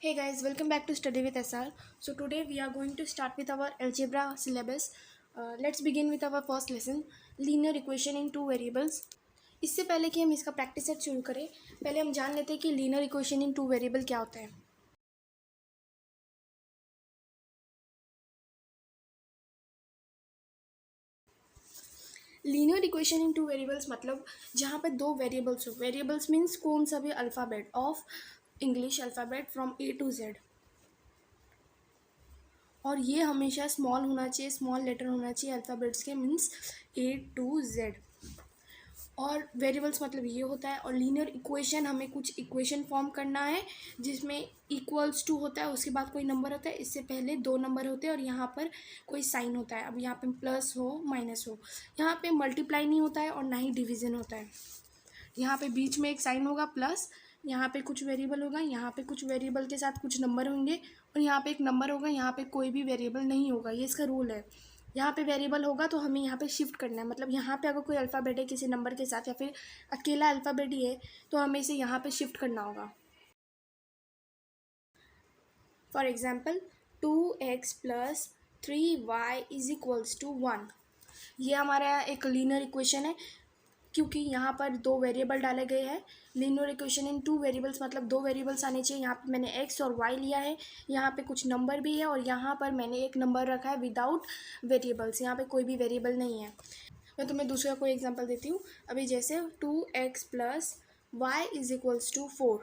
Hey guys, welcome back to Study with SR. So today we are going to start with our algebra syllabus. Let's begin with our first lesson, linear equation in two variables. इससे पहले कि हम इसका practice set शुरू करें, पहले हम जान लेते हैं कि linear equation in two variable क्या होता है. Linear equation in two variables मतलब जहाँ पे दो वेरिएबल्स हो. वेरिएबल्स मीन्स कौन सा भी alphabet of English alphabet from A to Z, और ये हमेशा स्मॉल होना चाहिए, स्मॉल लेटर होना चाहिए अल्फ़ाबेट्स के, मीन्स ए टू जेड. और वेरिएबल्स मतलब ये होता है. और लीनियर इक्वेशन हमें कुछ इक्वेशन फॉर्म करना है जिसमें इक्वल्स टू होता है, उसके बाद कोई नंबर होता है, इससे पहले दो नंबर होते हैं और यहाँ पर कोई साइन होता है. अब यहाँ पे प्लस हो माइनस हो, यहाँ पे मल्टीप्लाई नहीं होता है और ना ही डिवीज़न होता है. यहाँ पे बीच में एक साइन होगा प्लस, यहाँ पे कुछ वेरिएबल होगा, यहाँ पे कुछ वेरिएबल के साथ कुछ नंबर होंगे और यहाँ पे एक नंबर होगा, यहाँ पे कोई भी वेरिएबल नहीं होगा. ये इसका रूल है. यहाँ पे वेरिएबल होगा तो हमें यहाँ पे शिफ्ट करना है. मतलब यहाँ पे अगर कोई अल्फ़ाबेट है किसी नंबर के साथ या फिर अकेला अल्फ़ाबेट ही है तो हमें इसे यहाँ पे शिफ्ट करना होगा. For example 2x plus 3y is equals to 1. ये हमारा एक लीनियर इक्वेशन है क्योंकि यहाँ पर दो वेरिएबल डाले गए हैं. Linear equation in two variables मतलब दो वेरिएबल्स आने चाहिए. यहाँ पे मैंने x और y लिया है, यहाँ पे कुछ नंबर भी है और यहाँ पर मैंने एक नंबर रखा है विदाउट वेरिएबल्स. यहाँ पे कोई भी वेरिएबल नहीं है. मैं तुम्हें दूसरा कोई एग्जांपल देती हूँ. अभी जैसे 2x plus Y is equals to 4.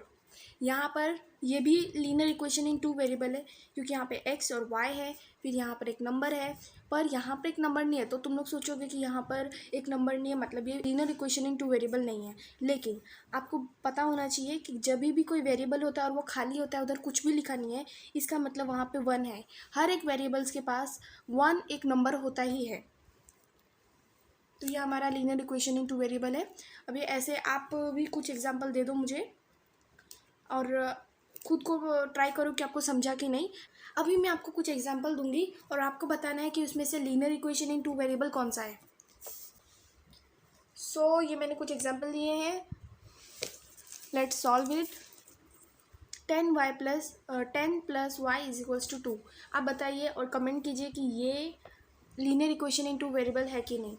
यहाँ पर ये भी linear equation in two variable है क्योंकि यहाँ पे x और y है, फिर यहाँ पर एक नंबर है, पर यहाँ पर एक नंबर नहीं है. तो तुम लोग सोचोगे कि यहाँ पर एक नंबर नहीं है मतलब ये linear equation in two variable नहीं है. लेकिन आपको पता होना चाहिए कि जब भी कोई वेरिएबल होता है और वो खाली होता है, उधर कुछ भी लिखा नहीं है, इसका मतलब वहाँ पे 1 है. हर एक वेरिएबल्स के पास 1 एक नंबर होता ही है. तो ये हमारा linear equation in two variable है. अभी ऐसे आप भी कुछ एग्जांपल दे दो मुझे और खुद को ट्राई करो कि आपको समझा कि नहीं. अभी मैं आपको कुछ एग्जांपल दूंगी और आपको बताना है कि उसमें से linear equation in two variable कौन सा है. सो ये मैंने कुछ एग्जांपल दिए हैं. Let's solve it. 10 plus Y is equals to 2. आप बताइए और कमेंट कीजिए कि ये linear equation in two variable है कि नहीं.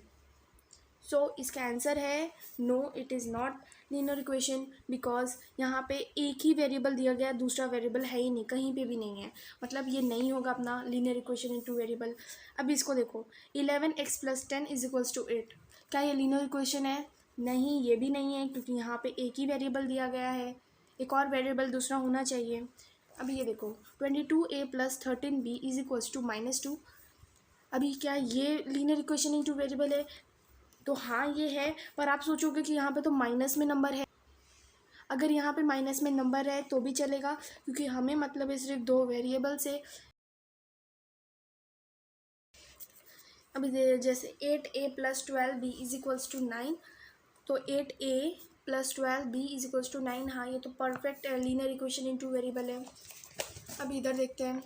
सो इसका आंसर है no, it is not linear equation because यहाँ पे एक ही वेरिएबल दिया गया, दूसरा वेरिएबल है ही नहीं, कहीं पे भी नहीं है. मतलब ये नहीं होगा अपना linear equation in two variable. अब इसको देखो, 11x plus 10 is equals to 8. क्या ये लीनियर इक्वेशन है? नहीं, ये भी नहीं है क्योंकि यहाँ पे एक ही वेरिएबल दिया गया है, एक और वेरिएबल दूसरा होना चाहिए. अभी ये देखो 22a plus 13b is equals to -2. अभी क्या ये linear equation in two variable है? तो हाँ ये है, पर आप सोचोगे कि यहाँ पे तो माइनस में नंबर है. अगर यहाँ पे माइनस में नंबर है तो भी चलेगा क्योंकि हमें मतलब है सिर्फ दो वेरिएबल से. अभी जैसे 8a plus 12b is equals to 9. तो 8a plus 12b is equals to 9. हाँ ये तो perfect linear equation in two variable है. अभी इधर देखते हैं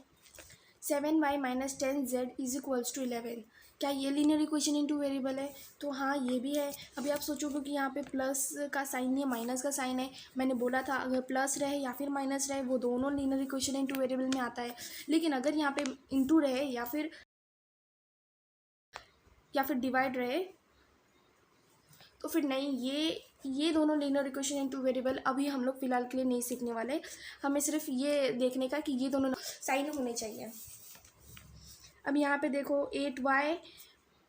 7y minus 10z is equals to 11. क्या ये linear equation in two variable है? तो हाँ ये भी है. अभी आप सोचोगे कि यहाँ पे प्लस का साइन नहीं है, माइनस का साइन है. मैंने बोला था अगर प्लस रहे या फिर माइनस रहे वो दोनों linear equation in two variable में आता है. लेकिन अगर यहाँ पे इंटू रहे या फिर डिवाइड रहे तो फिर नहीं. ये दोनों linear equation in two variable अभी हम लोग फिलहाल के लिए नहीं सीखने वाले. हमें सिर्फ ये देखने का कि ये दोनों साइन होने चाहिए. अब यहाँ पे देखो 8y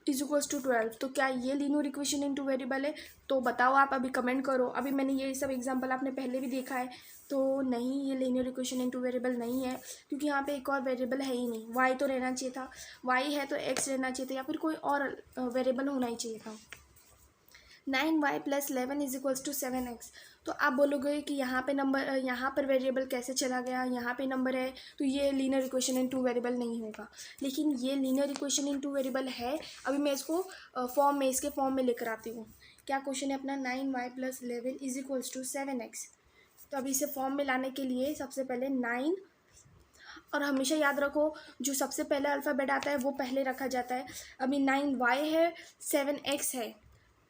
इज इक्वल्स टू 12. तो क्या ये linear equation in two variable है? तो बताओ आप, अभी कमेंट करो. अभी मैंने ये सब एग्जांपल आपने पहले भी देखा है. तो नहीं, ये linear equation in two variable नहीं है क्योंकि यहाँ पे एक और वेरिएबल है ही नहीं. y तो रहना चाहिए था, y है तो x रहना चाहिए था या फिर कोई और वेरिएबल होना ही चाहिए था. 9y plus 11 is equals to 7x. तो आप बोलोगे कि यहाँ पे नंबर, यहाँ पर वेरिएबल कैसे चला गया, यहाँ पे नंबर है तो ये linear equation in two variable नहीं होगा. लेकिन ये linear equation in two variable है. अभी मैं इसको इसके फॉर्म में लेकर आती हूँ. क्या क्वेश्चन है अपना? 9y plus 11 is equals to 7x. तो अभी इसे फॉर्म में लाने के लिए सबसे पहले 9, और हमेशा याद रखो जो सबसे पहले अल्फ़ाबेट आता है वो पहले रखा जाता है. अभी 9y है, 7x है,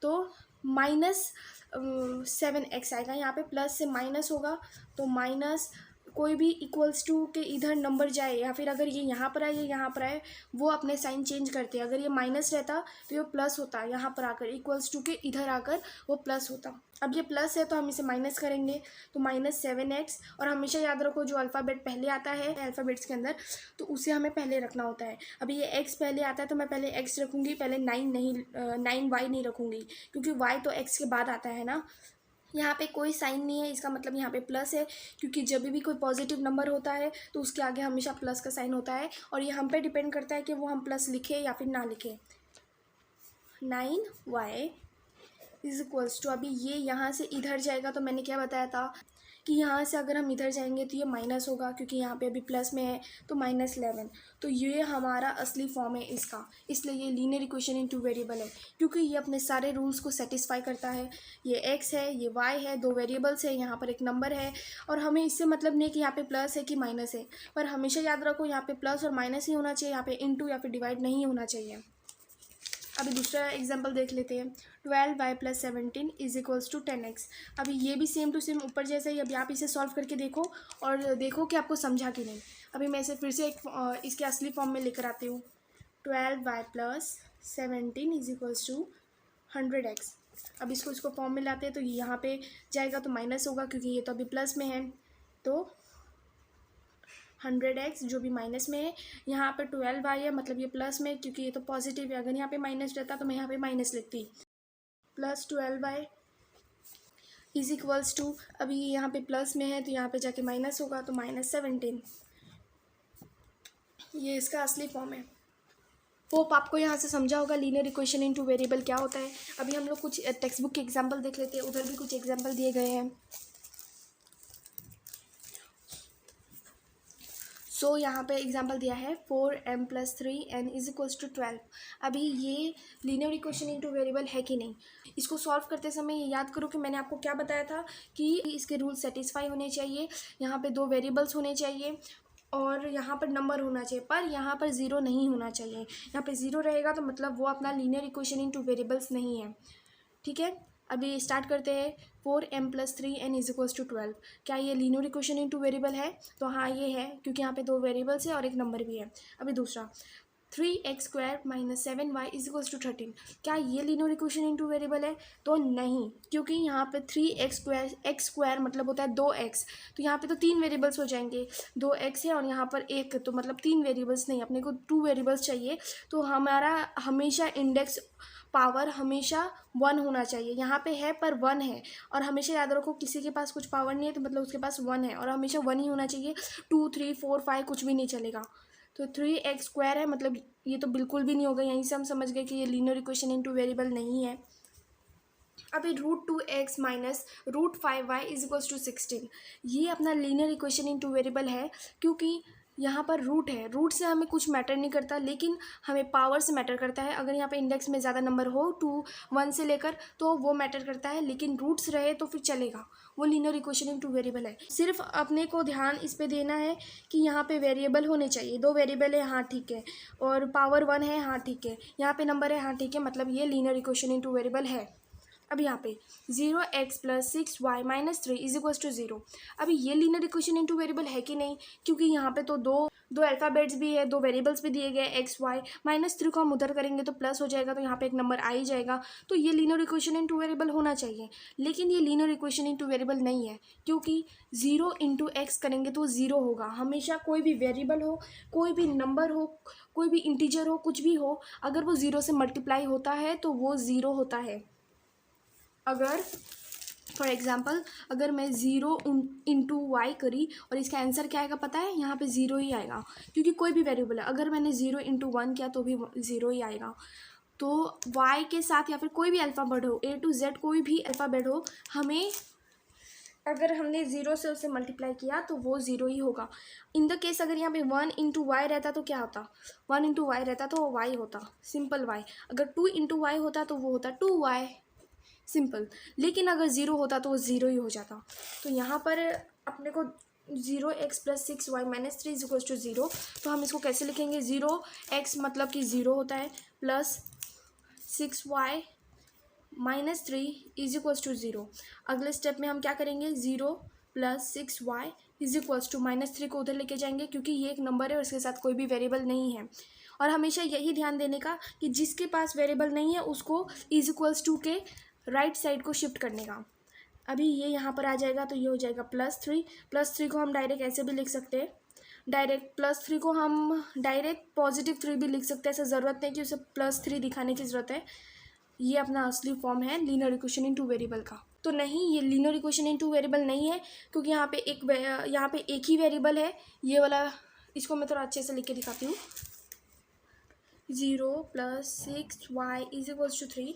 तो -7x आएगा. यहाँ पे प्लस से माइनस होगा तो कोई भी इक्वल्स टू के इधर नंबर जाए या फिर अगर ये यहाँ पर आए या यहाँ पर आए, वो अपने साइन चेंज करते हैं। अगर ये माइनस रहता तो ये प्लस होता, यहाँ पर आकर इक्वल्स टू के इधर आकर वो प्लस होता। अब ये प्लस है तो हम इसे माइनस करेंगे, तो -7x। और हमेशा याद रखो जो अल्फ़ाबेट पहले आता है अल्फ़ाबेट्स के अंदर, तो उसे हमें पहले रखना होता है। अभी ये x पहले आता है तो मैं पहले x रखूँगी, पहले 9y नहीं रखूँगी, क्योंकि y तो x के बाद आता है ना। यहाँ पे कोई साइन नहीं है, इसका मतलब यहाँ पे प्लस है, क्योंकि जब भी कोई पॉजिटिव नंबर होता है तो उसके आगे हमेशा प्लस का साइन होता है। और ये हम पे डिपेंड करता है कि वो हम प्लस लिखे या फिर ना लिखे। 9y इज इक्वल्स टू, अभी ये यहाँ से इधर जाएगा तो मैंने क्या बताया था कि यहाँ से अगर हम इधर जाएंगे तो ये माइनस होगा, क्योंकि यहाँ पे अभी प्लस में है, तो -11। तो ये हमारा असली फॉर्म है इसका, इसलिए ये linear equation in two variable है, क्योंकि ये अपने सारे रूल्स को सेटिस्फाई करता है। ये x है, ये y है, दो वेरिएबल्स है, यहाँ पर एक नंबर है। और हमें इससे मतलब नहीं कि यहाँ पे प्लस है कि माइनस है, पर हमेशा याद रखो यहाँ पे प्लस और माइनस ही होना चाहिए, यहाँ पे इंटू या फिर डिवाइड नहीं होना चाहिए। अभी दूसरा एग्जांपल देख लेते हैं। 12y + 17 is equals to 10x। अभी ये भी सेम टू सेम ऊपर जैसा ही। अभी आप इसे सॉल्व करके देखो और देखो कि आपको समझा कि नहीं। अभी मैं इसे फिर से इसके असली फॉर्म में लेकर आती हूँ। 12y + 17 is equals to 100x। अब इसको फॉर्म में लाते हैं तो यहाँ पे जाएगा तो माइनस होगा, क्योंकि ये तो अभी प्लस में है। तो 100x जो भी माइनस में है, यहाँ पर 12y है, मतलब ये प्लस में, क्योंकि ये तो पॉजिटिव है। अगर यहाँ पे माइनस रहता तो मैं यहाँ पे माइनस लिखती। +12y इज इक्वल्स टू, अभी यहाँ पे प्लस में है तो यहाँ पे जाके माइनस होगा, तो -17। ये इसका असली फॉर्म है। होप आपको यहाँ से समझा होगा linear equation in two variable क्या होता है। अभी हम लोग कुछ टेक्स्ट बुक के एग्जाम्पल देख लेते हैं, उधर भी कुछ एग्जाम्पल दिए गए हैं। सो यहाँ पे एग्जांपल दिया है 4m + 3n is equals to 12। अभी ये लीनियर इक्वेशन इनटू वेरिएबल है कि नहीं, इसको सॉल्व करते समय ये याद करो कि मैंने आपको क्या बताया था कि इसके रूल सेटिस्फाई होने चाहिए। यहाँ पे दो वेरिएबल्स होने चाहिए और यहाँ पर नंबर होना चाहिए, पर यहाँ पर ज़ीरो नहीं होना चाहिए। यहाँ पे ज़ीरो रहेगा तो मतलब वो अपना लीनियर इक्वेशन इनटू वेरिएबल्स नहीं है। ठीक है, अभी स्टार्ट करते हैं। 4m + 3n is equals to 12। क्या ये लीनियर इक्वेशन इनटू वेरिएबल है? तो हाँ ये है, क्योंकि यहाँ पे दो वेरिएबल्स है और एक नंबर भी है। अभी दूसरा 3x² - 7y is equals to 13। क्या ये लीनियर इक्वेशन इनटू वेरिएबल है? तो नहीं, क्योंकि यहाँ पे 3x² मतलब होता है 2x, तो यहाँ पे तो तीन वेरिएबल्स हो जाएंगे। 2x है और यहाँ पर एक, तो मतलब तीन वेरिएबल्स नहीं, अपने को 2 वेरिएबल्स चाहिए। तो हमारा हमेशा इंडेक्स पावर हमेशा 1 होना चाहिए। यहाँ पे है पर 1 है, और हमेशा याद रखो किसी के पास कुछ पावर नहीं है तो मतलब उसके पास 1 है, और हमेशा 1 ही होना चाहिए। 2 3 4 5 कुछ भी नहीं चलेगा। तो 3x² है, मतलब ये तो बिल्कुल भी नहीं होगा। यहीं से हम समझ गए कि ये लीनियर इक्वेशन इनटू वेरिएबल नहीं है। अभी √2x - √5y is equals to 16। ये अपना लीनियर इक्वेशन इनटू वेरिएबल है, क्योंकि यहाँ पर रूट है। रूट से हमें कुछ मैटर नहीं करता, लेकिन हमें पावर से मैटर करता है। अगर यहाँ पे इंडेक्स में ज़्यादा नंबर हो 2 1 से लेकर, तो वो मैटर करता है, लेकिन रूट्स रहे तो फिर चलेगा। वो लीनियर इक्वेशन इनटू वेरिएबल है। सिर्फ अपने को ध्यान इस पे देना है कि यहाँ पे वेरिएबल होने चाहिए। दो वेरिएबल है, हाँ ठीक है, और पावर 1 है, हाँ ठीक है, यहाँ पे नंबर है, हाँ ठीक है, मतलब ये लीनियर इक्वेशन इनटू वेरिएबल है। अब यहाँ पे 0x + 6y - 3 is equals to 0। अभी ये लीनियर इक्वेशन इनटू वेरिएबल है कि नहीं, क्योंकि यहाँ पे तो दो अल्फ़ाबेट्स भी है, दो वेरिएबल्स भी दिए गए x y। -3 को हम उधर करेंगे तो प्लस हो जाएगा, तो यहाँ पे एक नंबर आ ही जाएगा। तो ये लीनियर इक्वेशन इनटू वेरिएबल होना चाहिए, लेकिन ये लीनियर इक्वेशन इनटू वेरिएबल नहीं है, क्योंकि 0 × x करेंगे तो 0 होगा। हमेशा कोई भी वेरिएबल हो, कोई भी नंबर हो, कोई भी इंटीजर हो, कुछ भी हो, अगर वो 0 से मल्टीप्लाई होता है तो वो 0 होता है। अगर फॉर एग्जाम्पल अगर मैं 0 × y करी और इसका आंसर क्या आएगा पता है? यहाँ पे 0 ही आएगा, क्योंकि कोई भी वेरिएबल है। अगर मैंने 0 × 1 किया तो भी 0 ही आएगा। तो y के साथ या फिर कोई भी अल्फ़ाबेट हो, A to Z कोई भी अल्फ़ाबेट हो, हमें अगर हमने 0 से उसे मल्टीप्लाई किया तो वो 0 ही होगा। इन द केस अगर यहाँ पे 1 × y रहता तो क्या होता? 1 × y रहता तो y होता, सिंपल y। अगर 2 × y होता तो वो होता 2y, सिंपल। लेकिन अगर 0 होता तो वो 0 ही हो जाता। तो यहाँ पर अपने को 0x + 6y - 3 is equals to 0। तो हम इसको कैसे लिखेंगे? 0x मतलब कि 0 होता है, plus 6y - 3 is equals to 0। अगले स्टेप में हम क्या करेंगे? 0 + 6y इज इक्वल्स टू -3 को उधर लेके जाएंगे क्योंकि ये एक नंबर है और इसके साथ कोई भी वेरिएबल नहीं है। और हमेशा यही ध्यान देने का कि जिसके पास वेरिएबल नहीं है उसको इज इक्वल्स टू के राइट साइड को शिफ्ट करने का। अभी ये यहाँ पर आ जाएगा तो ये हो जाएगा +3 को हम डायरेक्ट ऐसे भी लिख सकते हैं, डायरेक्ट +3 को हम डायरेक्ट +3 भी लिख सकते हैं। ऐसा ज़रूरत नहीं कि उसे +3 दिखाने की ज़रूरत है। ये अपना असली फॉर्म है linear equation in two variable का। तो नहीं, ये linear equation in two variable नहीं है क्योंकि यहाँ पे एक ही वेरिएबल है, ये वाला। इसको मैं थोड़ा अच्छे से लिख के दिखाती हूँ। 0 + 6y = 3।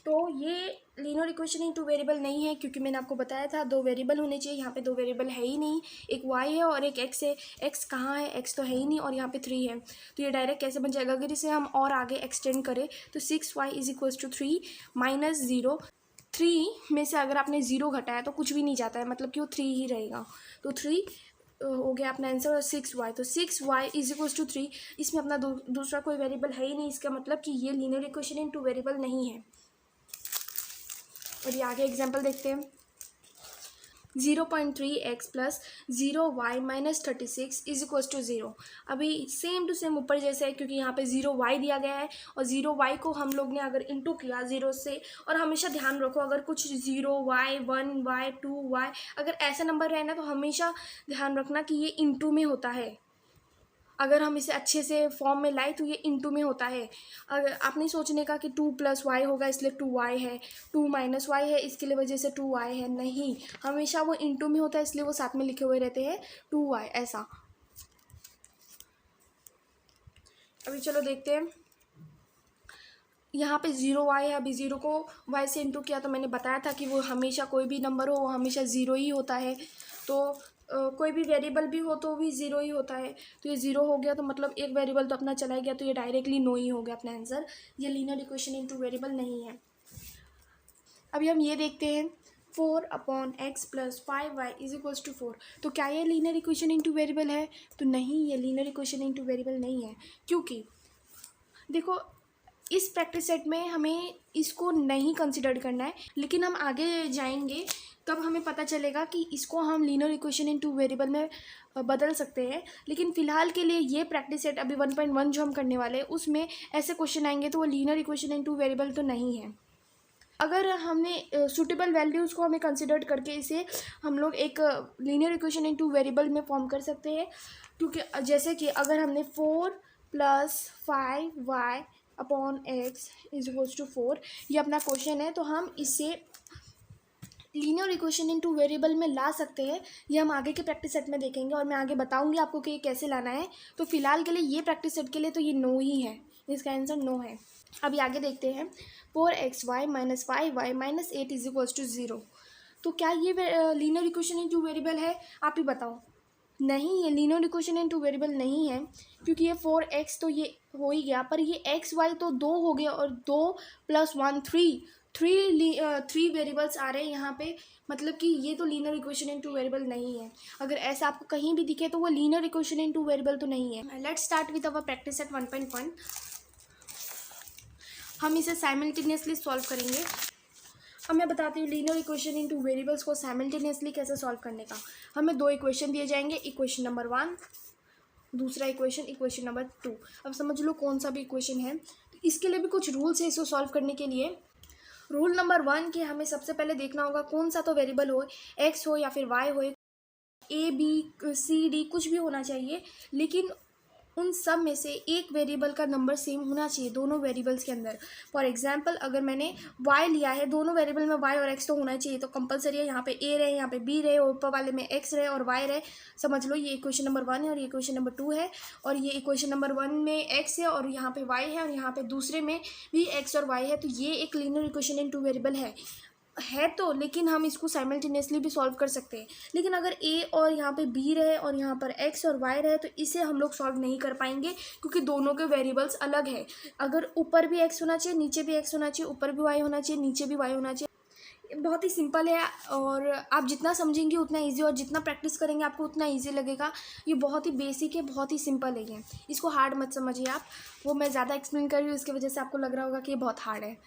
तो ये linear equation in two variable नहीं है क्योंकि मैंने आपको बताया था 2 वेरिएबल होने चाहिए। यहाँ पे 2 वेरिएबल है ही नहीं, एक y है और एक x है। x कहाँ है? x तो है ही नहीं और यहाँ पे 3 है। तो ये डायरेक्ट कैसे बन जाएगा? अगर इसे हम और आगे एक्सटेंड करें तो 6y = 3 - 0। 3 में से अगर आपने 0 घटाया तो कुछ भी नहीं जाता है, मतलब कि वो 3 ही रहेगा। तो 3 हो गया अपना आंसर। और 6y, तो 6y = 3। इसमें अपना दूसरा कोई वेरिएबल है ही नहीं, इसका मतलब कि ये linear equation in two variable नहीं है। और ये आगे एग्जांपल देखते हैं। 0.3x + 0y - 36 = 0। अभी सेम टू सेम ऊपर जैसे है क्योंकि यहाँ पे 0y दिया गया है और 0y को हम लोग ने अगर इंटू किया 0 से। और हमेशा ध्यान रखो अगर कुछ 0y 1y 2y अगर ऐसा नंबर रहे ना तो हमेशा ध्यान रखना कि ये इंटू में होता है। अगर हम इसे अच्छे से फॉर्म में लाए तो ये इंटू में होता है। अगर आप नहीं सोचने का कि 2 + y होगा इसलिए 2y है, 2 - y है इसके लिए वजह से 2y है, नहीं, हमेशा वो इंटू में होता है इसलिए वो साथ में लिखे हुए रहते हैं 2y ऐसा। अभी चलो देखते हैं। यहाँ पे 0y है। अभी 0 को y से इंटू किया तो मैंने बताया था कि वो हमेशा कोई भी नंबर हो वो हमेशा 0 ही होता है। तो कोई भी वेरिएबल भी हो तो भी 0 ही होता है। तो ये 0 हो गया तो मतलब एक वेरिएबल तो अपना चला गया, तो ये डायरेक्टली नो ही हो गया अपना आंसर। ये linear equation in two variable नहीं है। अभी हम ये देखते हैं 4/x + 5y = 4। तो क्या ये linear equation in two variable है? तो नहीं, ये linear equation in two variable नहीं है क्योंकि देखो इस प्रैक्टिस सेट में हमें इसको नहीं कंसिडर करना है, लेकिन हम आगे जाएंगे तब हमें पता चलेगा कि इसको हम linear equation in two variable में बदल सकते हैं। लेकिन फ़िलहाल के लिए ये प्रैक्टिस सेट अभी 1.1 जो हम करने वाले हैं उसमें ऐसे क्वेश्चन आएंगे तो वो linear equation in two variable तो नहीं है। अगर हमने सूटेबल वैल्यूज़ को हमें कंसिडर करके इसे हम लोग एक linear equation in two variable में फॉर्म कर सकते हैं। क्योंकि जैसे कि अगर हमने 4 + 5y x = 4 ये अपना क्वेश्चन है, तो हम इसे linear equation in two variable में ला सकते हैं। ये हम आगे के प्रैक्टिस सेट में देखेंगे और मैं आगे बताऊंगी आपको कि ये कैसे लाना है। तो फिलहाल के लिए ये प्रैक्टिस सेट के लिए तो ये नो ही है, इसका आंसर नो है। अभी आगे देखते हैं 4xy - 5y - 8 = 0। तो क्या ये linear equation in two variable है? आप ही बताओ। नहीं, ये linear equation in two variable नहीं है क्योंकि ये 4x तो ये हो ही गया, पर ये xy तो 2 हो गया और 2 + 1 3 वेरिएबल्स आ रहे हैं यहाँ पे, मतलब कि ये तो linear equation in two variable नहीं है। अगर ऐसा आपको कहीं भी दिखे तो वो linear equation in two variable तो नहीं है। Let's start with our practice set 1.1। हम इसे साइमल्टेनियसली सॉल्व करेंगे। अब मैं बताती हूँ linear equation in two variables को साइमल्टेनियसली कैसे सॉल्व करने का। हमें 2 इक्वेशन दिए जाएंगे, इक्वेशन नंबर 1, दूसरा इक्वेशन नंबर 2। अब समझ लो कौन सा भी इक्वेशन है। तो इसके लिए भी कुछ रूल्स है इसको सॉल्व करने के लिए। रूल नंबर 1 कि हमें सबसे पहले देखना होगा कौन सा तो वेरिएबल हो, x हो या फिर y हो, a b c d कुछ भी होना चाहिए, लेकिन उन सब में से एक वेरिएबल का नंबर सेम होना चाहिए दोनों वेरिएबल्स के अंदर। फॉर एग्जांपल अगर मैंने y लिया है, दोनों वेरिएबल में y और x तो होना चाहिए, तो कंपलसरी है यहाँ पे a रहे, यहाँ पे b रहे और ऊपर वाले में x रहे और y रहे। समझ लो ये इक्वेशन नंबर 1 है और ये इक्वेशन नंबर 2 है, और ये इक्वेशन नंबर 1 में x है और यहाँ पे y है और यहाँ पे दूसरे में भी x और y है। तो ये एक linear equation in two variable है तो, लेकिन हम इसको साइमल्टेनियसली भी सॉल्व कर सकते हैं। लेकिन अगर a और यहाँ पे b रहे और यहाँ पर x और y रहे तो इसे हम लोग सॉल्व नहीं कर पाएंगे क्योंकि दोनों के वेरिएबल्स अलग है। अगर ऊपर भी x होना चाहिए, नीचे भी x होना चाहिए, ऊपर भी y होना चाहिए, नीचे भी y होना चाहिए। बहुत ही सिंपल है और आप जितना समझेंगे उतना ईजी और जितना प्रैक्टिस करेंगे आपको उतना ईजी लगेगा। ये बहुत ही बेसिक है, बहुत ही सिंपल है, ये इसको हार्ड मत समझिए आप। वो मैं ज़्यादा एक्सप्लेन कर रही हूँ इसकी वजह से आपको लग रहा होगा कि ये बहुत हार्ड है।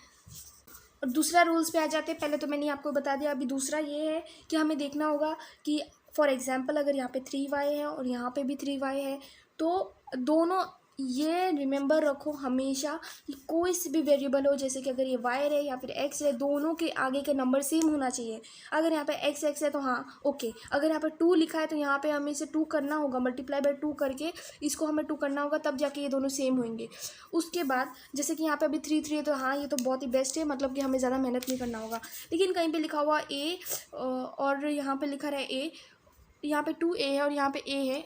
और दूसरा रूल्स पे आ जाते हैं। पहले तो मैंने आपको बता दिया, अभी दूसरा ये है कि हमें देखना होगा कि फॉर एग्जांपल अगर यहाँ पे 3y है और यहाँ पे भी 3y है, तो दोनों, ये रिमेंबर रखो हमेशा कि कोई सी भी वेरिएबल हो, जैसे कि अगर ये y है या फिर x है, दोनों के आगे के नंबर सेम होना चाहिए। अगर यहाँ पे x है तो हाँ ओके, अगर यहाँ पे 2 लिखा है तो यहाँ पे हमें इसे 2 करना होगा, मल्टीप्लाई बाय 2 करके इसको हमें 2 करना होगा, तब जाके ये दोनों सेम होंगे। उसके बाद जैसे कि यहाँ पे अभी 3 है, तो हाँ ये तो बहुत ही बेस्ट है, मतलब कि हमें ज़्यादा मेहनत नहीं करना होगा। लेकिन कहीं पर लिखा हुआ a और यहाँ पर लिखा रहा है a, यहाँ पे 2a है और यहाँ पे a है,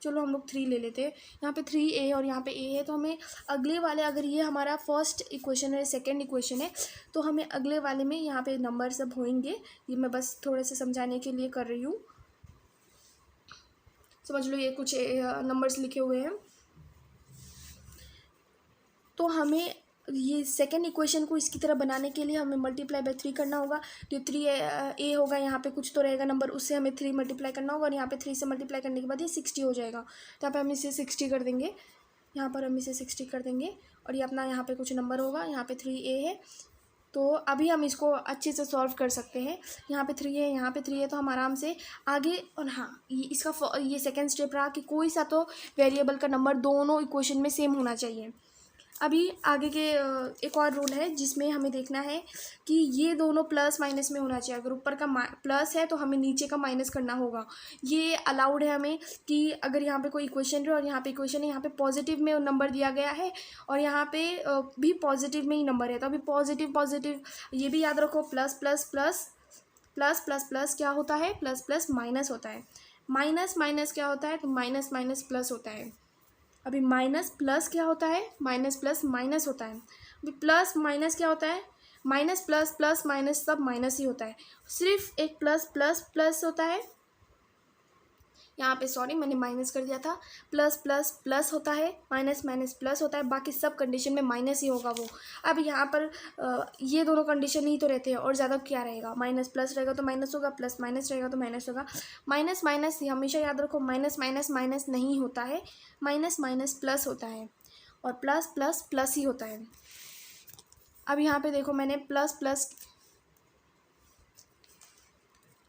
चलो हम लोग 3 ले लेते हैं। यहाँ पे 3a और यहाँ पे a है, तो हमें अगले वाले, अगर ये हमारा फर्स्ट इक्वेशन है, सेकंड इक्वेशन है, तो हमें अगले वाले में यहाँ पे नंबर सब होंगे। ये मैं बस थोड़े से समझाने के लिए कर रही हूँ, समझ लो। ये कुछ नंबर्स लिखे हुए हैं, तो हमें ये सेकेंड इक्वेशन को इसकी तरह बनाने के लिए हमें मल्टीप्लाई बाय 3 करना होगा। तो 3a होगा, यहाँ पे कुछ तो रहेगा नंबर, उससे हमें 3 मल्टीप्लाई करना होगा, और यहाँ पे 3 से मल्टीप्लाई करने के बाद ये 60 हो जाएगा। तो यहाँ पे हम इसे 60 कर देंगे, यहाँ पर हम इसे 60 कर देंगे, और ये अपना यहाँ पे कुछ नंबर होगा, यहाँ पे 3a है। तो अभी हम इसको अच्छे से सॉल्व कर सकते हैं। यहाँ पे 3 है, यहाँ पे 3 है, तो हम आराम से आगे, और हाँ ये सेकेंड स्टेप रहा कि कोई सा तो वेरिएबल का नंबर दोनों इक्वेशन में सेम होना चाहिए। अभी आगे के एक और रूल है जिसमें हमें देखना है कि ये दोनों प्लस माइनस में होना चाहिए। अगर ऊपर का प्लस है तो हमें नीचे का माइनस करना होगा। ये अलाउड है हमें कि अगर यहाँ पे कोई इक्वेशन है और यहाँ पे इक्वेशन है, यहाँ पे पॉजिटिव में नंबर दिया गया है और यहाँ पे भी पॉजिटिव में ही नंबर है, तो अभी पॉजिटिव ये भी याद रखो, plus plus plus plus plus plus क्या होता है, प्लस प्लस माइनस होता है, माइनस माइनस क्या होता है, तो माइनस माइनस प्लस होता है। अभी माइनस प्लस क्या होता है, माइनस प्लस माइनस होता है। अभी प्लस माइनस क्या होता है, माइनस प्लस प्लस माइनस सब माइनस ही होता है, सिर्फ एक प्लस प्लस प्लस होता है। यहाँ पे सॉरी मैंने माइनस कर दिया था, प्लस प्लस प्लस होता है, माइनस माइनस प्लस होता है, बाकी सब कंडीशन में माइनस ही होगा वो। अब यहाँ पर ये दोनों कंडीशन ही तो रहते हैं, और ज़्यादा क्या रहेगा, माइनस प्लस रहेगा तो माइनस होगा, प्लस माइनस रहेगा तो माइनस होगा। माइनस माइनस हमेशा याद रखो, माइनस माइनस माइनस नहीं होता है, माइनस माइनस प्लस होता है, और प्लस प्लस प्लस ही होता है। अब यहाँ पे देखो मैंने प्लस प्लस,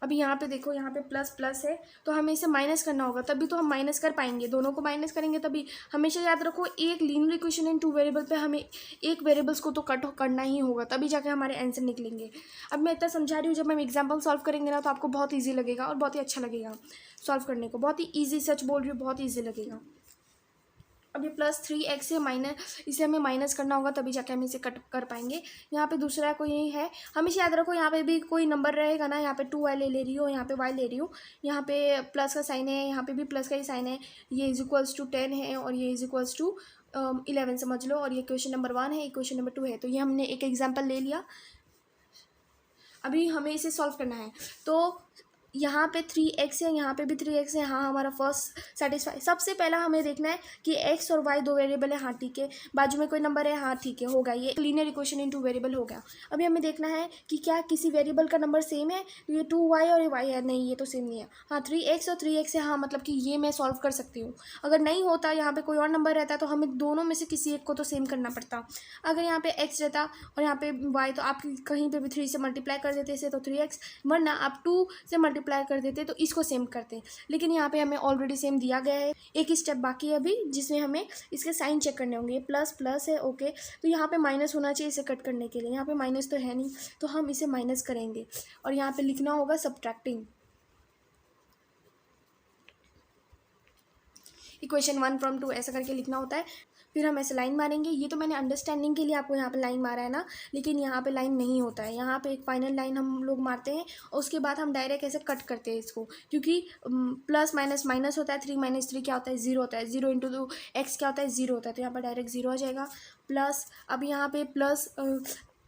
अभी यहाँ पे देखो, यहाँ पे प्लस प्लस है, तो हमें इसे माइनस करना होगा, तभी तो हम माइनस कर पाएंगे, दोनों को माइनस करेंगे तभी। हमेशा याद रखो, एक लीनियर इक्वेशन इन 2 वेरिएबल पे हमें एक वेरिएबल्स को तो कट करना ही होगा, तभी जाके हमारे आंसर निकलेंगे। अब मैं इतना समझा रही हूँ, जब हम एग्जाम्पल सॉल्व करेंगे ना, तो आपको बहुत ईजी लगेगा और बहुत ही अच्छा लगेगा सॉल्व करने को, बहुत ही ईजी, सच बोल रही हूँ, बहुत ईजी लगेगा। अब ये प्लस 3x है, माइनस, इसे हमें माइनस करना होगा, तभी जाके हम इसे कट कर पाएंगे। यहाँ पे दूसरा कोई है, हमेशा याद रखो, यहाँ पे भी कोई नंबर रहेगा ना, यहाँ पे 2y ले रही हो, यहाँ पे y ले रही हूँ, यहाँ पे प्लस का साइन है, यहाँ पे भी प्लस का ही साइन है, ये इज इक्वल्स टू 10 है और ये इज इक्वल्स टू 11 समझ लो, और ये क्वेश्चन नंबर 1 है, क्वेश्चन नंबर 2 है। तो ये हमने एक एग्जाम्पल ले लिया, अभी हमें इसे सॉल्व करना है। तो यहाँ पे 3x है, यहाँ पे भी 3x है, हाँ हमारा फर्स्ट सेटिस्फाई। सबसे पहला हमें देखना है कि x और y 2 वेरिएबल है, हाँ ठीक है, बाजू में कोई नंबर है, हाँ ठीक है, होगा, ये लीनियर इक्वेशन इन 2 वेरिएबल हो गया। अभी हमें देखना है कि क्या किसी वेरिएबल का नंबर सेम है, तो ये 2y और ये y है, नहीं ये तो सेम नहीं है, हाँ 3x और 3x है, हाँ मतलब कि ये मैं सॉल्व कर सकती हूँ। अगर नहीं होता, यहाँ पे कोई और नंबर रहता तो हमें दोनों में से किसी एक को तो सेम करना पड़ता। अगर यहाँ पे x रहता और यहाँ पे y, तो आप कहीं पे भी 3 से मल्टीप्लाई कर देते इसे, तो 3x, वरना आप 2 से मल्टीप्लाई कर देते तो इसको सेम करते। लेकिन यहाँ पे हमें ऑलरेडी सेम दिया गया है, एक ही स्टेप बाकी है अभी, जिसमें हमें इसके साइन चेक करने होंगे। ये प्लस प्लस है, ओके, तो यहाँ पे माइनस होना चाहिए इसे कट करने के लिए, यहाँ पे माइनस तो है नहीं, तो हम इसे माइनस करेंगे और यहाँ पे लिखना होगा सब्ट्रैक्टिंग इक्वेशन 1 फ्रॉम 2, ऐसा करके लिखना होता है। फिर हम ऐसे लाइन मारेंगे, ये तो मैंने अंडरस्टैंडिंग के लिए आपको यहाँ पे लाइन मारा है ना, लेकिन यहाँ पे लाइन नहीं होता है, यहाँ पे एक फाइनल लाइन हम लोग मारते हैं और उसके बाद हम डायरेक्ट ऐसे कट करते हैं इसको, क्योंकि प्लस माइनस माइनस होता है, 3 माइनस 3 क्या होता है, 0 होता है, 0 इंटू x क्या होता है, 0 होता है, तो यहाँ पर डायरेक्ट 0 आ जाएगा। प्लस, अब यहाँ पे प्लस,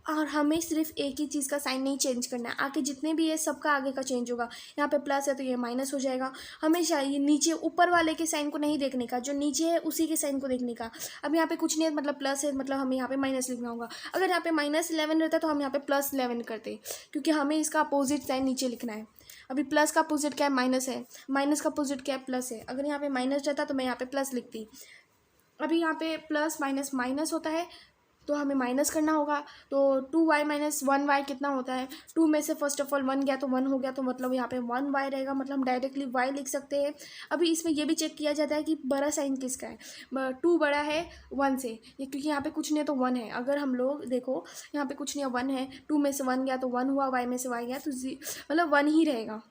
और हमें सिर्फ एक ही चीज़ का साइन नहीं चेंज करना है, आगे जितने भी है सबका आगे का चेंज होगा। यहाँ पे प्लस है तो ये माइनस हो जाएगा। हमेशा ये नीचे ऊपर वाले के साइन को नहीं देखने का, जो नीचे है उसी के साइन को देखने का। अब यहाँ पे कुछ नहीं है, मतलब प्लस है, मतलब हमें यहाँ पे माइनस लिखना होगा। अगर यहाँ पे -11 रहता तो हम यहाँ पे +11 करते, क्योंकि हमें इसका अपोजिट साइन नीचे लिखना है। अभी प्लस का अपोजिट क्या है, माइनस है, माइनस का अपोजिट क्या है, प्लस है। अगर यहाँ पे माइनस रहता तो मैं यहाँ पे प्लस लिखती। अभी यहाँ पे प्लस माइनस माइनस होता है, तो हमें माइनस करना होगा। तो 2y माइनस 1y कितना होता है, 2 में से फर्स्ट ऑफ ऑल 1 गया तो 1 हो गया, तो मतलब यहाँ पे 1y रहेगा, मतलब हम डायरेक्टली y लिख सकते हैं। अभी इसमें ये भी चेक किया जाता है कि बड़ा साइन किसका है, 2 बड़ा है 1 से, क्योंकि यहाँ पे कुछ नहीं है तो 1 है। अगर हम लोग देखो यहाँ पे कुछ नहीं है 1 है, 2 में से 1 गया तो 1 हुआ, y में से y गया तो मतलब 1 ही रहेगा,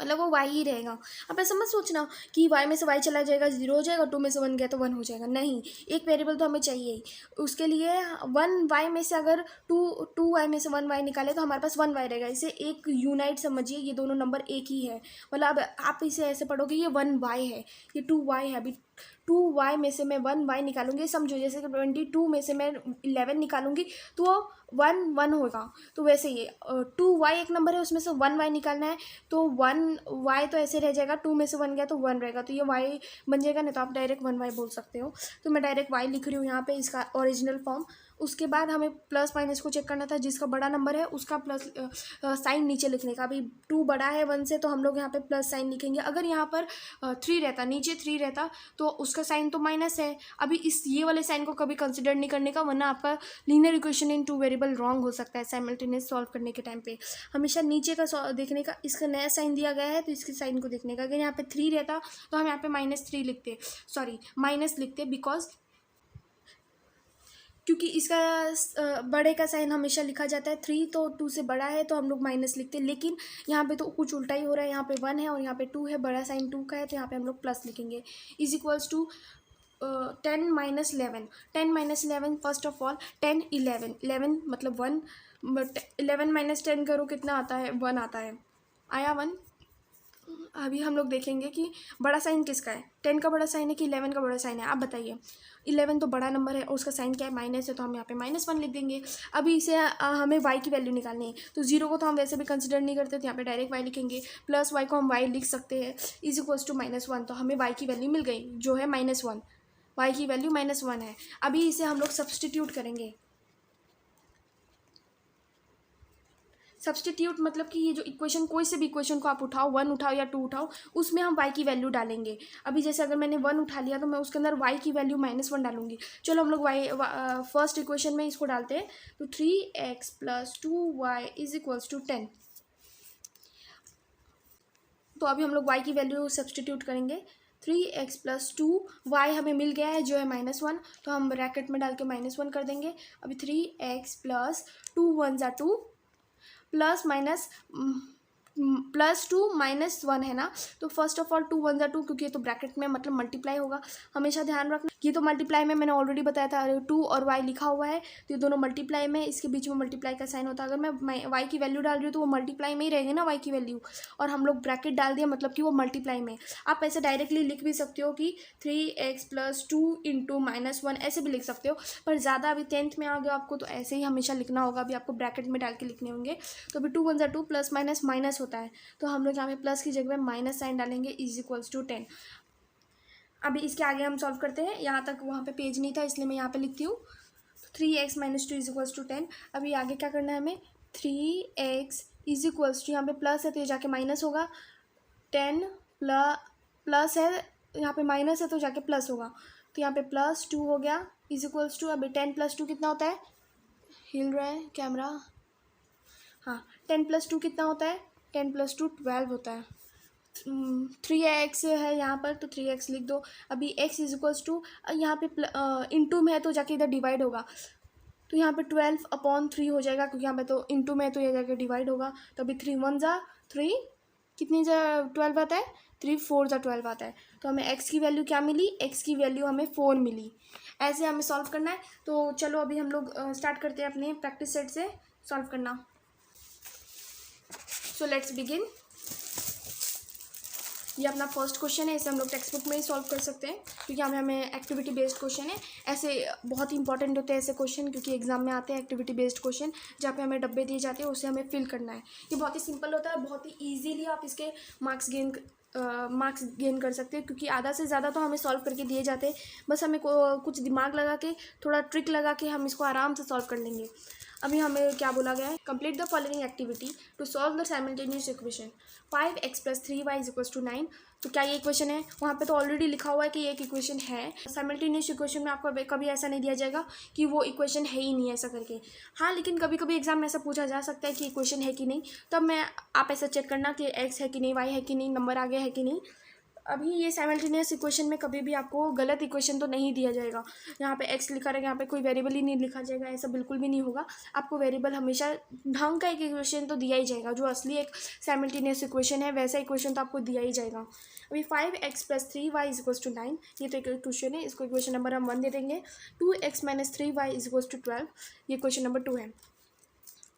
मतलब वो y ही रहेगा। अब ऐसा मत सोचना कि y में से y चला जाएगा 0 हो जाएगा, 2 में से 1 गया तो 1 हो जाएगा, नहीं, एक वेरिएबल तो हमें चाहिए ही। उसके लिए 1y में से अगर 2y में से 1y निकाले तो हमारे पास 1y रहेगा। इसे एक यूनाइट समझिए, ये दोनों नंबर एक ही है, मतलब अब आप इसे ऐसे पढ़ोगे ये 1y है, ये 2y है। अभी 2y में से मैं 1y निकालूंगी, समझो जैसे कि 22 में से मैं 11 निकालूंगी तो वो 1 होगा। तो वैसे ये 2y एक नंबर है, उसमें से 1y निकालना है, तो 1y तो ऐसे रह जाएगा, 2 में से 1 गया तो 1 रहेगा, तो ये y बन जाएगा ना, तो आप डायरेक्ट 1y बोल सकते हो। तो मैं डायरेक्ट y लिख रही हूँ यहाँ पे, इसका ओरिजिनल फॉर्म। उसके बाद हमें प्लस माइनस को चेक करना था, जिसका बड़ा नंबर है उसका प्लस साइन नीचे लिखने का। अभी 2 बड़ा है 1 से, तो हम लोग यहाँ पे प्लस साइन लिखेंगे। अगर यहाँ पर 3 रहता, नीचे 3 रहता तो उसका साइन तो माइनस है। अभी इस ये वाले साइन को कभी कंसिडर नहीं करने का, वरना आपका लीनियर इक्वेशन इन 2 वेरिएबल रॉन्ग हो सकता है साइमल्टेनियस सॉल्व करने के टाइम पे। हमेशा नीचे का देखने का, इसका नया साइन दिया गया है तो इसके साइन को देखने का। अगर यहाँ पे 3 रहता तो हम यहाँ पे -3 लिखते, सॉरी माइनस लिखते, बिकॉज क्योंकि इसका बड़े का साइन हमेशा लिखा जाता है, 3 तो 2 से बड़ा है तो हम लोग माइनस लिखते हैं। लेकिन यहाँ पे तो कुछ उल्टा ही हो रहा है, यहाँ पे 1 है और यहाँ पे 2 है, बड़ा साइन 2 का है, तो यहाँ पे हम लोग प्लस लिखेंगे। Is equals to 10 minus 11, 10 minus 11, first of all 10 11, 11 मतलब 1, बट 11 माइनस 10 करो कितना आता है, 1 आता है, आया 1। अभी हम लोग देखेंगे कि बड़ा साइन किसका है, 10 का बड़ा साइन है कि 11 का बड़ा साइन है, आप बताइए। 11 तो बड़ा नंबर है और उसका साइन क्या है, माइनस है, तो हम यहाँ पे -1 लिख देंगे। अभी इसे हमें y की वैल्यू निकालनी है, तो 0 को तो हम वैसे भी कंसिडर नहीं करते, तो यहाँ पे डायरेक्ट y लिखेंगे, प्लस y को हम y लिख सकते हैं, इज इक्वल्स टू -1, तो हमें y की वैल्यू मिल गई जो है -1, y की वैल्यू -1 है। अभी इसे हम लोग सब्सटीट्यूट करेंगे। सब्सटीट्यूट मतलब कि ये जो इक्वेशन, कोई से भी इक्वेशन को आप उठाओ, 1 उठाओ या 2 उठाओ, उसमें हम y की वैल्यू डालेंगे। अभी जैसे अगर मैंने 1 उठा लिया तो मैं उसके अंदर y की वैल्यू -1 डालूंगी। चलो हम लोग फर्स्ट इक्वेशन में इसको डालते हैं, तो 3x + 2y = 10। तो अभी हम लोग y की वैल्यू सब्सटीट्यूट करेंगे, 3x + 2y हमें मिल गया है जो है -1, तो हम ब्रैकेट में डाल के -1 कर देंगे। अभी 3x + 2 1 = 2, प्लस माइनस +2 -1 है ना, तो फर्स्ट ऑफ ऑल 2 1 = 2, क्योंकि ये तो ब्रैकेट में मतलब मल्टीप्लाई होगा, हमेशा ध्यान रखना। ये तो मल्टीप्लाई में मैंने ऑलरेडी बताया था, 2 और y लिखा हुआ है, तो ये दोनों मल्टीप्लाई में, इसके बीच में मल्टीप्लाई का साइन होता है। अगर मैं y की वैल्यू डाल रही हूँ तो वो मल्टीप्लाई में ही रहेगी ना y की वैल्यू, और हम लोग ब्रैकेट डाल दिया मतलब कि वो मल्टीप्लाई में। आप ऐसे डायरेक्टली लिख भी सकते हो कि 3x + 2 × -1, ऐसे भी लिख सकते हो, पर ज़्यादा अभी 10th में आ गया आपको तो ऐसे ही हमेशा लिखना होगा। अभी आपको ब्रैकेट में डाल के लिखने होंगे। तो अभी 2 1 = 2, प्लस माइनस माइनस होता है, तो हम लोग यहाँ पे प्लस की जगह में माइनस साइन डालेंगे, इज इक्वल्स टू 10। अभी इसके आगे हम सॉल्व करते हैं, यहाँ तक वहाँ पे पेज नहीं था इसलिए मैं यहाँ पे लिखती हूँ। 3x - 2 = 10। अभी आगे क्या करना है हमें, 3x = यहाँ पे प्लस है तो ये जाके माइनस होगा, 10 प्लस है, यहाँ पे माइनस है तो जाके प्लस होगा, तो यहाँ पे +2 हो गया, इज इक्वल्स टू, अभी 10 + 2 कितना होता है, हिल रहा है कैमरा, हाँ 10 + 2 कितना होता है, 10 + 2 12 होता है। 3x है यहाँ पर तो 3x लिख दो। अभी x = यहाँ पे इंटू में है तो जाके इधर डिवाइड होगा, तो यहाँ पे 12/3 हो जाएगा, क्योंकि यहाँ पे तो इंटू में है तो ये जाके डिवाइड होगा। तो अभी 3 1 = 3, कितनी 12 आता है, 3 4 = 12 आता है। तो हमें x की वैल्यू क्या मिली, x की वैल्यू हमें 4 मिली। ऐसे हमें सॉल्व करना है। तो चलो अभी हम लोग स्टार्ट करते हैं अपने प्रैक्टिस सेट से सॉल्व करना। So let's begin. ये अपना फर्स्ट क्वेश्चन है, इसे हम लोग टेक्स्ट बुक में ही सॉल्व कर सकते हैं, क्योंकि हमें एक्टिविटी बेस्ड क्वेश्चन है। ऐसे बहुत ही इंपॉर्टेंट होते हैं ऐसे क्वेश्चन, क्योंकि एग्जाम में आते हैं एक्टिविटी बेस्ड क्वेश्चन, जहाँ पे हमें डब्बे दिए जाते हैं, उसे हमें फिल करना है। ये बहुत ही सिंपल होता है, बहुत ही ईजीली आप इसके मार्क्स गेन कर सकते हैं, क्योंकि आधा से ज़्यादा तो हमें सॉल्व करके दिए जाते हैं, बस हमें कुछ दिमाग लगा के, थोड़ा ट्रिक लगा के हम इसको आराम से सॉल्व कर लेंगे। अभी हमें क्या बोला गया है, complete the following activity to solve the simultaneous equation 5x + 3y = 9। तो क्या ये इक्वेशन है? वहाँ पे तो ऑलरेडी लिखा हुआ है कि ये एक इक्वेशन है। साइमल्टेनियस इक्वेशन में आपको कभी ऐसा नहीं दिया जाएगा कि वो इक्वेशन है ही नहीं ऐसा करके। हाँ, लेकिन कभी कभी एग्जाम में ऐसा पूछा जा सकता है कि इक्वेशन है कि नहीं, तब मैं आप ऐसा चेक करना कि x है कि नहीं, y है कि नहीं, नंबर आ गया है कि नहीं। अभी ये साइमल्टेनियस इक्वेशन में कभी भी आपको गलत इक्वेशन तो नहीं दिया जाएगा। यहाँ पे x लिखा रहेगा, यहाँ पे कोई वेरिएबल ही नहीं लिखा जाएगा, ऐसा बिल्कुल भी नहीं होगा। आपको वेरिएबल हमेशा ढंग का एक इक्वेशन तो दिया ही जाएगा, जो असली एक साइमल्टेनियस इक्वेशन है वैसा इक्वेशन तो आपको दिया ही जाएगा। अभी 5x + 3y = 9, ये तो एक क्वेश्चन है, इसको इक्वेशन नंबर हम 1 दे देंगे। 2x - 3y = 12, ये क्वेश्चन नंबर 2 है।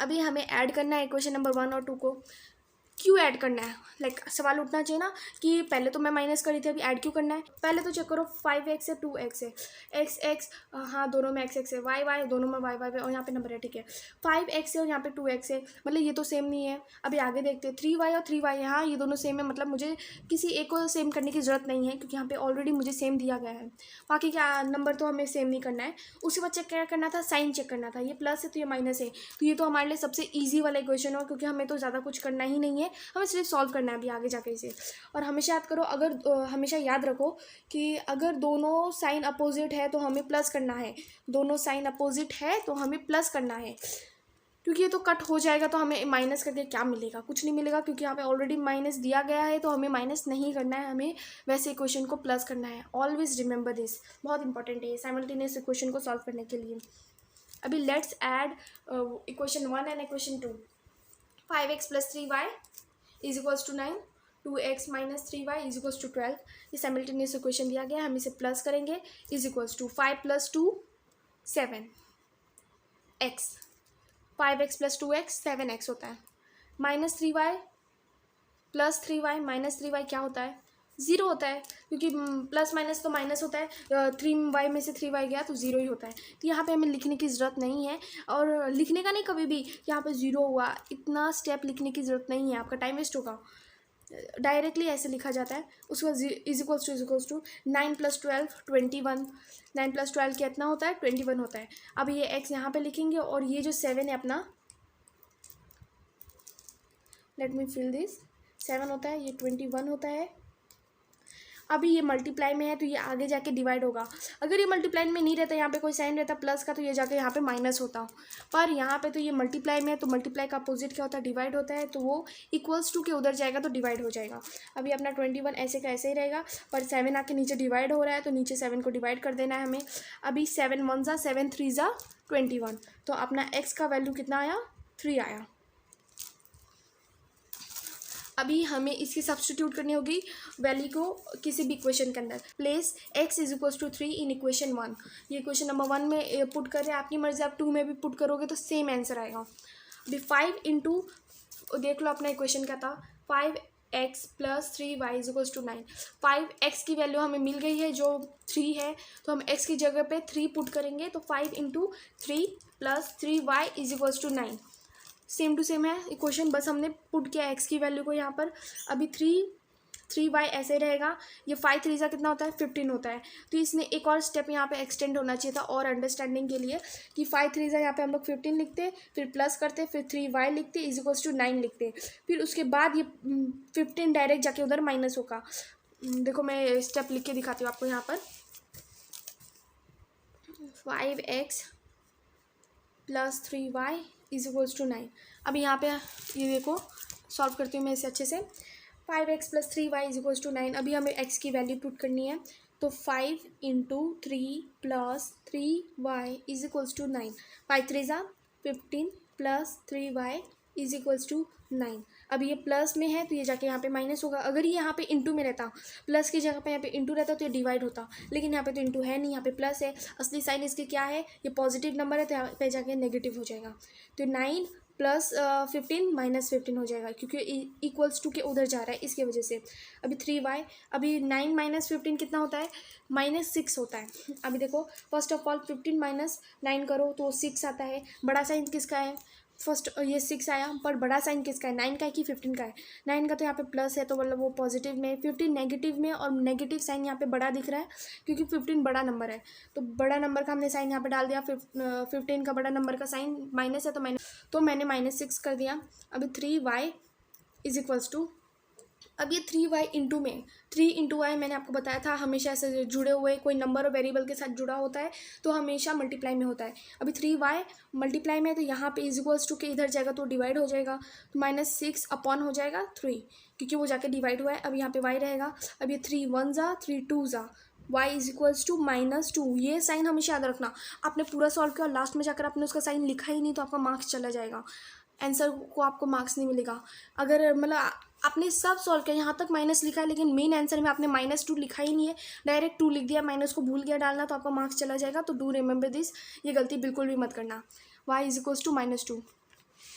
अभी हमें ऐड करना है इक्वेशन नंबर 1 और 2 को। क्यों ऐड करना है? सवाल उठना चाहिए ना कि पहले तो मैं माइनस करी थी, अभी ऐड क्यों करना है? पहले तो चेक करो, 5x है, 2x है, x हाँ दोनों में x है, y दोनों में y और यहाँ पे नंबर है, ठीक है। 5x है और यहाँ पे 2x है, मतलब ये तो सेम नहीं है। अभी आगे देखते हैं, 3y और 3y है, हाँ ये दोनों सेम है, मतलब मुझे किसी एक को सेम करने की ज़रूरत नहीं है क्योंकि यहाँ पे ऑलरेडी मुझे सेम दिया गया है। बाकी क्या नंबर तो हमें सेम नहीं करना है। उसके बाद चेक क्या करना था? साइन चेक करना था। ये प्लस है तो ये माइनस है, तो ये तो हमारे लिए सबसे ईजी वाला इक्वेशन हो क्योंकि हमें तो ज़्यादा कुछ करना ही नहीं है, हमें सिर्फ सॉल्व करना है अभी आगे जाके इसे। और हमेशा याद करो, हमेशा याद रखो कि अगर दोनों साइन अपोजिट है तो हमें प्लस करना है, दोनों साइन अपोजिट है तो हमें प्लस करना है, क्योंकि ये तो कट हो जाएगा तो हमें माइनस करके क्या मिलेगा? कुछ नहीं मिलेगा, क्योंकि यहाँ पे ऑलरेडी माइनस दिया गया है तो हमें माइनस नहीं करना है, हमें वैसे इक्वेशन को प्लस करना है। ऑलवेज रिमेंबर दिस, बहुत इंपॉर्टेंट है साइमल्टेनियस इक्वेशन को सॉल्व करने के लिए। अभी let's add equation 1 and equation 2। 5x + 3y = 9, 2x - 3y = 12। ये साइमल्टेनियस इक्वेशन दिया गया है, हम इसे प्लस करेंगे, = 5 + 2 7 x, 5x + 2x 7x होता है। -3y + 3y - 3y क्या होता है? 0 होता है, क्योंकि प्लस माइनस तो माइनस होता है, 3y में से 3y गया तो 0 ही होता है। तो यहाँ पे हमें लिखने की ज़रूरत नहीं है, और लिखने का नहीं कभी भी यहाँ पे 0 हुआ, इतना स्टेप लिखने की ज़रूरत नहीं है, आपका टाइम वेस्ट होगा। डायरेक्टली ऐसे लिखा जाता है। उसके बाद = 9 + 12 21, 9 + 12 कितना होता है? 21 होता है। अब ये x यहाँ पे लिखेंगे और ये जो 7 है अपना, लेट मी फिल दिस, 7 होता है, ये 21 होता है। अभी ये मल्टीप्लाई में है तो ये आगे जाके डिवाइड होगा। अगर ये मल्टीप्लाई में नहीं रहता, यहाँ पे कोई साइन रहता प्लस का, तो ये जाके यहाँ पे माइनस होता। पर यहाँ पे तो ये मल्टीप्लाई में है, तो मल्टीप्लाई का अपोजिट क्या होता है? डिवाइड होता है, तो वो = के उधर जाएगा तो डिवाइड हो जाएगा। अभी अपना 21 ऐसे का ऐसे ही रहेगा, पर 7 आके नीचे डिवाइड हो रहा है तो नीचे 7 को डिवाइड कर देना है हमें। अभी 7 × 1 = 7, 3 × 21, तो अपना x का वैल्यू कितना आया? 3 आया। अभी हमें इसकी सब्स्टिट्यूट करनी होगी वैल्यू को किसी भी इक्वेशन के अंदर। Place x = 3 in equation 1। ये इक्वेशन नंबर 1 में पुट कर रहे हैं, आपकी मर्जी, आप 2 में भी पुट करोगे तो सेम आंसर आएगा। अभी 5 × देख लो अपना इक्वेशन क्या था, 5x + 3y = 9। 5x की वैल्यू हमें मिल गई है जो 3 है, तो हम x की जगह पे 3 पुट करेंगे, तो 5 × 3 + 3y = 9। सेम टू सेम है इक्वेशन, बस हमने पुट किया x की वैल्यू को यहाँ पर। अभी 3y ऐसे रहेगा, ये 5 × 3 कितना होता है? 15 होता है। तो इसने एक और स्टेप यहाँ पे एक्सटेंड होना चाहिए था और अंडरस्टैंडिंग के लिए, कि 5 × 3 यहाँ पे हम लोग 15 लिखते, फिर प्लस करते, फिर 3y लिखते = 9 लिखते, फिर उसके बाद ये 15 डायरेक्ट जाके उधर माइनस होगा। देखो मैं स्टेप लिख के दिखाती हूँ आपको यहाँ पर। 5x + 3y = 9। अभी यहाँ पे ये देखो, सॉल्व करती हूँ मैं इसे अच्छे से। 5x + 3y = 9। अभी हमें x की वैल्यू पुट करनी है, तो 5 × 3 + 3y = 9। 5 × 3 = 15 + 3y = 9। अब ये प्लस में है तो ये जाके यहाँ पे माइनस होगा। अगर ये यहाँ पे इंटू में रहता, प्लस की जगह पे यहाँ पे इंटू रहता तो ये डिवाइड होता, लेकिन यहाँ पे तो इंटू है नहीं, यहाँ पे प्लस है। असली साइन इसके क्या है? ये पॉजिटिव नंबर है, तो यहाँ पे जाके नेगेटिव हो जाएगा। तो 9 + 15 - 15 हो जाएगा, क्योंकि = के उधर जा रहा है, इसकी वजह से। अभी 3y, अभी 9 - 15 कितना होता है? -6 होता है। अभी देखो, फर्स्ट ऑफ ऑल 15 - 9 करो तो 6 आता है। बड़ा साइन किसका है? फर्स्ट ये 6 आया, पर बड़ा साइन किसका है, 9 का है कि 15 का है, 9 का, तो यहाँ पे प्लस है तो मतलब वो पॉजिटिव में, 15 नेगेटिव में, और नेगेटिव साइन यहाँ पे बड़ा दिख रहा है क्योंकि 15 बड़ा नंबर है, तो बड़ा नंबर का हमने साइन यहाँ पे डाल दिया। 15 का बड़ा नंबर का साइन माइनस है तो मैंने -6 कर दिया। अभी 3y इज इक्वल्स टू, अब ये 3y इंटू में 3 इंटू वाई मैंने आपको बताया था हमेशा ऐसे जुड़े हुए कोई नंबर और वेरिएबल के साथ जुड़ा होता है तो हमेशा मल्टीप्लाई में होता है। अभी 3y मल्टीप्लाई में है तो यहाँ पे इज इक्वल्स टू के इधर जाएगा तो डिवाइड हो जाएगा, तो -6 अपॉन हो जाएगा 3 क्योंकि वो जाके डिवाइड हुआ है। अब यहाँ पे y रहेगा। अब ये 3 1 जा 3 2 जा, y इज इक्वल्स टू -2। ये साइन हमेशा याद रखना। आपने पूरा सॉल्व किया और लास्ट में जाकर आपने उसका साइन लिखा ही नहीं तो आपका मार्क्स चला जाएगा, आंसर को आपको मार्क्स नहीं मिलेगा। अगर मतलब आपने सब सॉल्व किया यहाँ तक माइनस लिखा है लेकिन मेन आंसर में आपने -2 लिखा ही नहीं है, डायरेक्ट 2 लिख दिया, माइनस को भूल गया डालना, तो आपका मार्क्स चला जाएगा। तो डू रिमेंबर दिस, ये गलती बिल्कुल भी मत करना। y is equals to -2।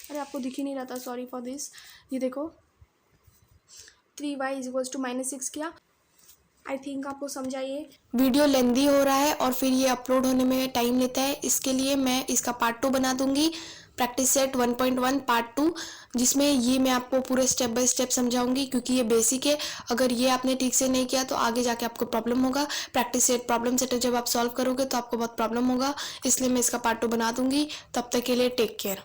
अरे आपको दिख ही नहीं रहा था, सॉरी फॉर दिस। ये देखो 3y इज इक्वल्स टू -6 किया। आई थिंक आपको समझा। ये वीडियो लेंदी हो रहा है और फिर ये अपलोड होने में टाइम लेता है, इसके लिए मैं इसका पार्ट 2 बना दूंगी, प्रैक्टिस सेट 1.1 पार्ट 2, जिसमें ये मैं आपको पूरे स्टेप बाय स्टेप समझाऊंगी क्योंकि ये बेसिक है। अगर ये आपने ठीक से नहीं किया तो आगे जाके आपको प्रॉब्लम होगा। प्रैक्टिस सेट प्रॉब्लम सेट जब आप सॉल्व करोगे तो आपको बहुत प्रॉब्लम होगा, इसलिए मैं इसका पार्ट 2 बना दूंगी। तब तक के लिए टेक केयर।